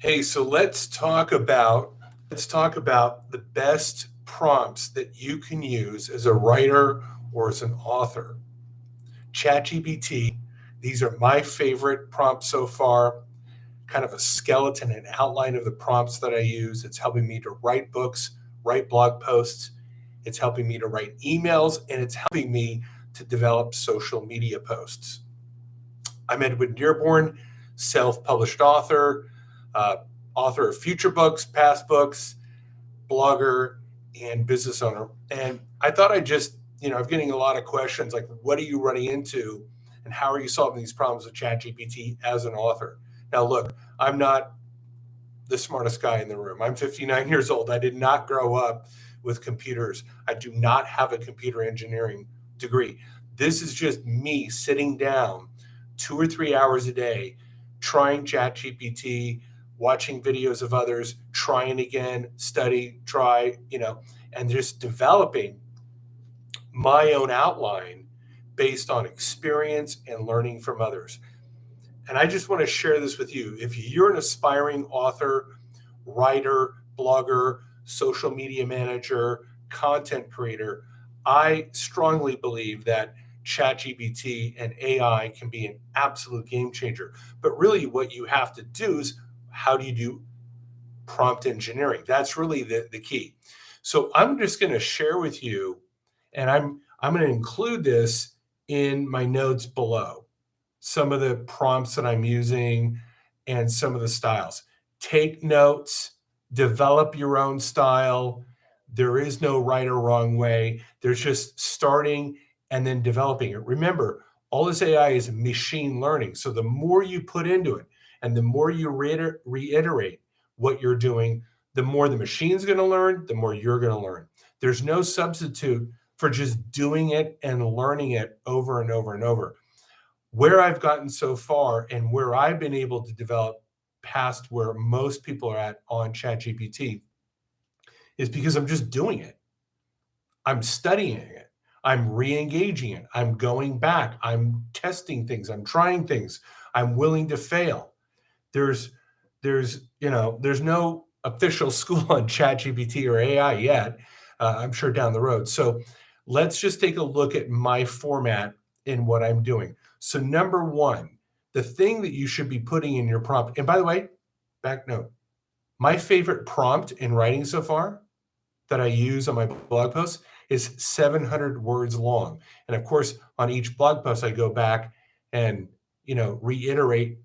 Hey, so let's talk about the best prompts that you can use as a writer or as an author. ChatGPT, these are my favorite prompts so far, kind of a skeleton and outline of the prompts that I use. It's helping me to write books, write blog posts, it's helping me to write emails, and it's helping me to develop social media posts. I'm Edwin Dearborn, self published author, uh, author of future books, past books, blogger, and business owner. And I thought I'd just, I'm getting a lot of questions like, what are you running into? And how are you solving these problems with ChatGPT as an author? Now, look, I'm not the smartest guy in the room. I'm 59 years old. I did not grow up with computers. I do not have a computer engineering degree. This is just me sitting down 2 or 3 hours a day, trying ChatGPT, watching videos of others, trying again, study, try, and just developing my own outline based on experience and learning from others. And I just want to share this with you. If you're an aspiring author, writer, blogger, social media manager, content creator, I strongly believe that ChatGPT and AI can be an absolute game changer. But really, what you have to do is how do you do prompt engineering? That's really the key. So I'm just going to share with you, and I'm going to include this in my notes below, some of the prompts that I'm using and some of the styles. Take notes, develop your own style. There is no right or wrong way. There's just starting and then developing it. Remember, all this AI is machine learning. So the more you put into it and the more you reiterate what you're doing, the more the machine's going to learn, the more you're going to learn. There's no substitute for just doing it and learning it over and over and over. Where I've gotten so far and where I've been able to develop past where most people are at on ChatGPT is because I'm just doing it. I'm studying it. I'm re-engaging it. I'm going back. I'm testing things. I'm trying things. I'm willing to fail. There's there's no official school on ChatGPT or AI yet. I'm sure down the road. So let's just take a look at my format in what I'm doing. So number one, the thing that you should be putting in your prompt, and by the way, back note, my favorite prompt in writing so far that I use on my blog posts is 700 words long. And of course, on each blog post, I go back and reiterate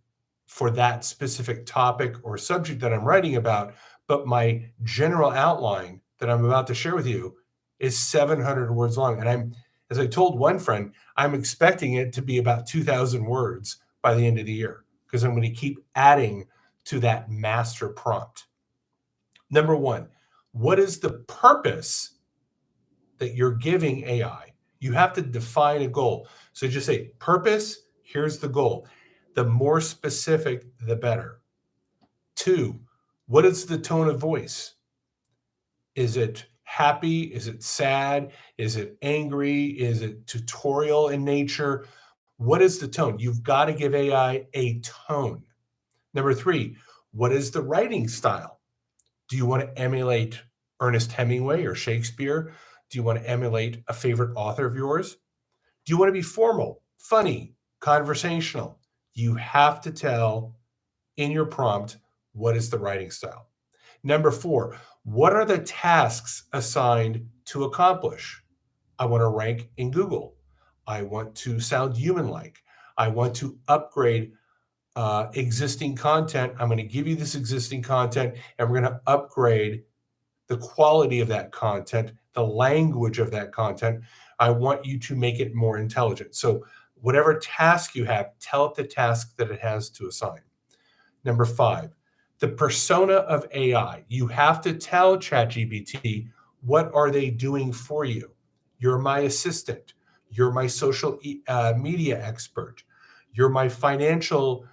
for that specific topic or subject that I'm writing about. But my general outline that I'm about to share with you is 700 words long. And as I told one friend, I'm expecting it to be about 2,000 words by the end of the year because I'm going to keep adding to that master prompt. Number one, what is the purpose that you're giving AI? You have to define a goal. So just say, purpose, here's the goal. The more specific, the better. Two, what is the tone of voice? Is it happy? Is it sad? Is it angry? Is it tutorial in nature? What is the tone? You've got to give AI a tone. Number three, what is the writing style? Do you want to emulate Ernest Hemingway or Shakespeare? Do you want to emulate a favorite author of yours? Do you want to be formal, funny, conversational? You have to tell in your prompt what is the writing style. Number four, what are the tasks assigned to accomplish? I want to rank in Google. I want to sound human like. I want to upgrade existing content. I'm going to give you this existing content and we're going to upgrade the quality of that content, the language of that content. I want you to make it more intelligent. So whatever task you have, tell it the task that it has to assign. Number five, the persona of AI. You have to tell ChatGPT, what are they doing for you? You're my assistant. You're my social media expert. You're my financial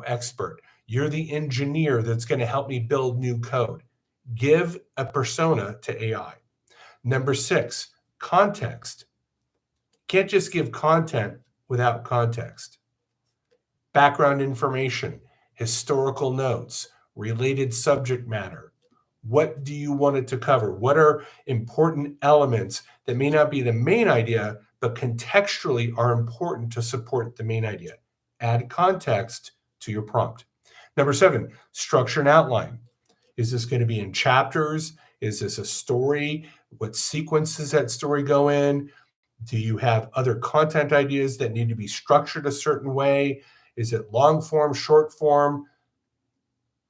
expert. You're the engineer that's going to help me build new code. Give a persona to AI. Number six, context. Can't just give content without context. Background information. historical notes, related subject matter. What do you want it to cover? What are important elements that may not be the main idea, but contextually are important to support the main idea? Add context to your prompt. Number 7, structure and outline. Is this going to be in chapters? Is this a story? What sequence does that story go in? Do you have other content ideas that need to be structured a certain way? Is it long form, short form,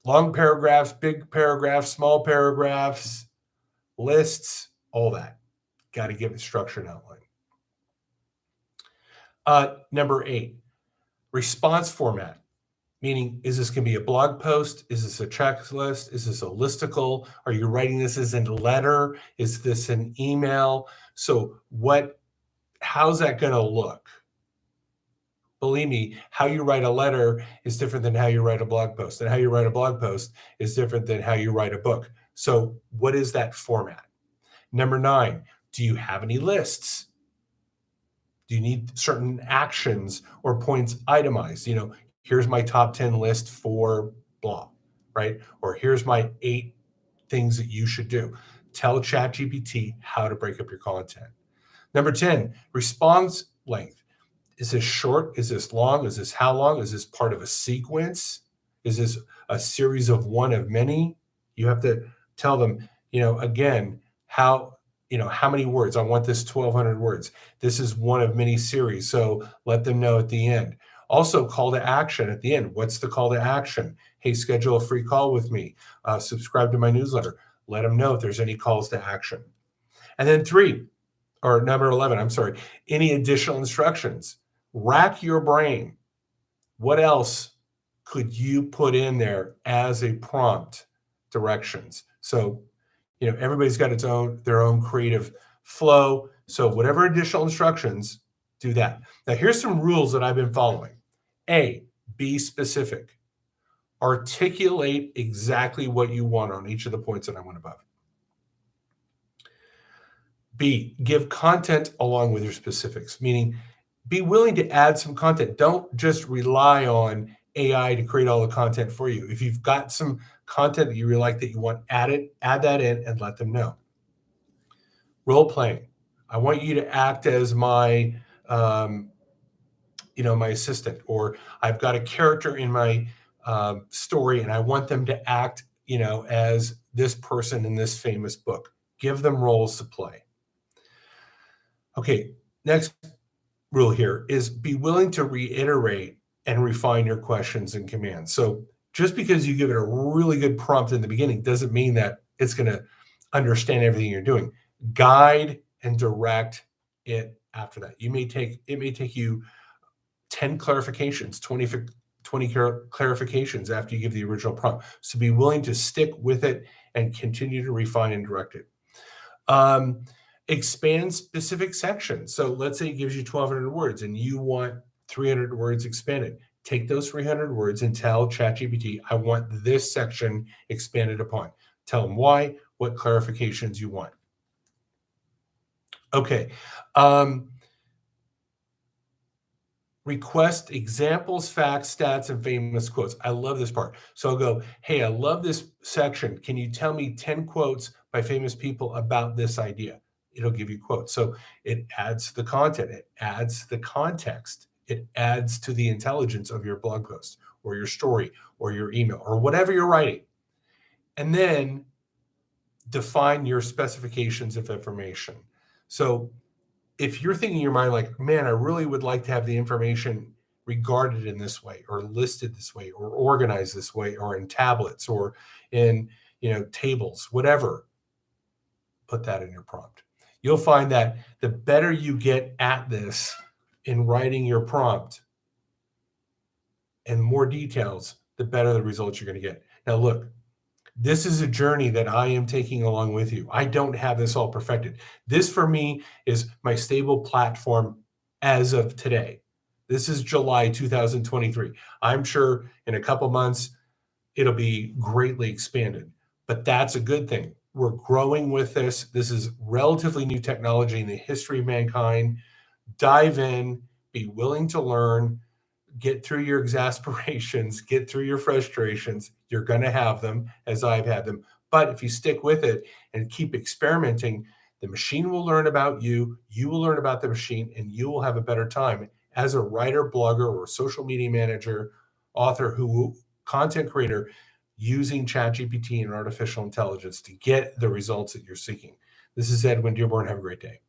long paragraphs, big paragraphs, small paragraphs, lists, all that? Got to give it structure and outline. Number 8, response format. Meaning, is this going to be a blog post? Is this a checklist? Is this a listicle? Are you writing this as a letter? Is this an email? So how's that going to look? Believe me, how you write a letter is different than how you write a blog post. And how you write a blog post is different than how you write a book. So what is that format? Number 9, do you have any lists? Do you need certain actions or points itemized? Here's my top 10 list for blah, right? Or here's my 8 things that you should do. Tell ChatGPT how to break up your content. Number 10, response length. Is this short? Is this long? Is this how long? Is this part of a sequence? Is this a series of one of many? You have to tell them, again, how many words? I want this 1,200 words. This is one of many series. So let them know at the end. Also, call to action at the end. What's the call to action? Hey, schedule a free call with me. Subscribe to my newsletter. Let them know if there's any calls to action. And then number 11, any additional instructions. Rack your brain. What else could you put in there as a prompt directions? So, everybody's got their own creative flow. So whatever additional instructions, do that. Now, here's some rules that I've been following. A, be specific. Articulate exactly what you want on each of the points that I went above. B, give content along with your specifics, meaning be willing to add some content. Don't just rely on AI to create all the content for you. If you've got some content that you really like that you want added, add that in and let them know. Role playing. I want you to act as my my assistant, or I've got a character in my story and I want them to act, as this person in this famous book. Give them roles to play. Okay, next rule here is be willing to reiterate and refine your questions and commands. So just because you give it a really good prompt in the beginning doesn't mean that it's going to understand everything you're doing. Guide and direct it after that. It may take you 10 clarifications, 20 clarifications after you give the original prompt. So be willing to stick with it and continue to refine and direct it. Expand specific sections. So let's say it gives you 1,200 words and you want 300 words expanded. Take those 300 words and tell ChatGPT, I want this section expanded upon. Tell them why, what clarifications you want. Okay. Request examples, facts, stats, and famous quotes. I love this part. So I'll go, hey, I love this section. Can you tell me 10 quotes by famous people about this idea? It'll give you quotes. So it adds the content. It adds the context. It adds to the intelligence of your blog post or your story or your email or whatever you're writing. And then define your specifications of information. So if you're thinking in your mind like, man, I really would like to have the information regarded in this way or listed this way or organized this way or in tablets or in tables, whatever, put that in your prompt. You'll find that the better you get at this in writing your prompt and more details, the better the results you're going to get. Now, look, this is a journey that I am taking along with you. I don't have this all perfected. This for me is my stable platform as of today. This is July 2023. I'm sure in a couple months, it'll be greatly expanded, but that's a good thing. We're growing with this. This is relatively new technology in the history of mankind. Dive in, be willing to learn, get through your exasperations, get through your frustrations. You're going to have them, as I've had them. But if you stick with it and keep experimenting, the machine will learn about you, you will learn about the machine, and you will have a better time as a writer, blogger, or social media manager, author, content creator, using ChatGPT and artificial intelligence to get the results that you're seeking. This is Edwin Dearborn. Have a great day.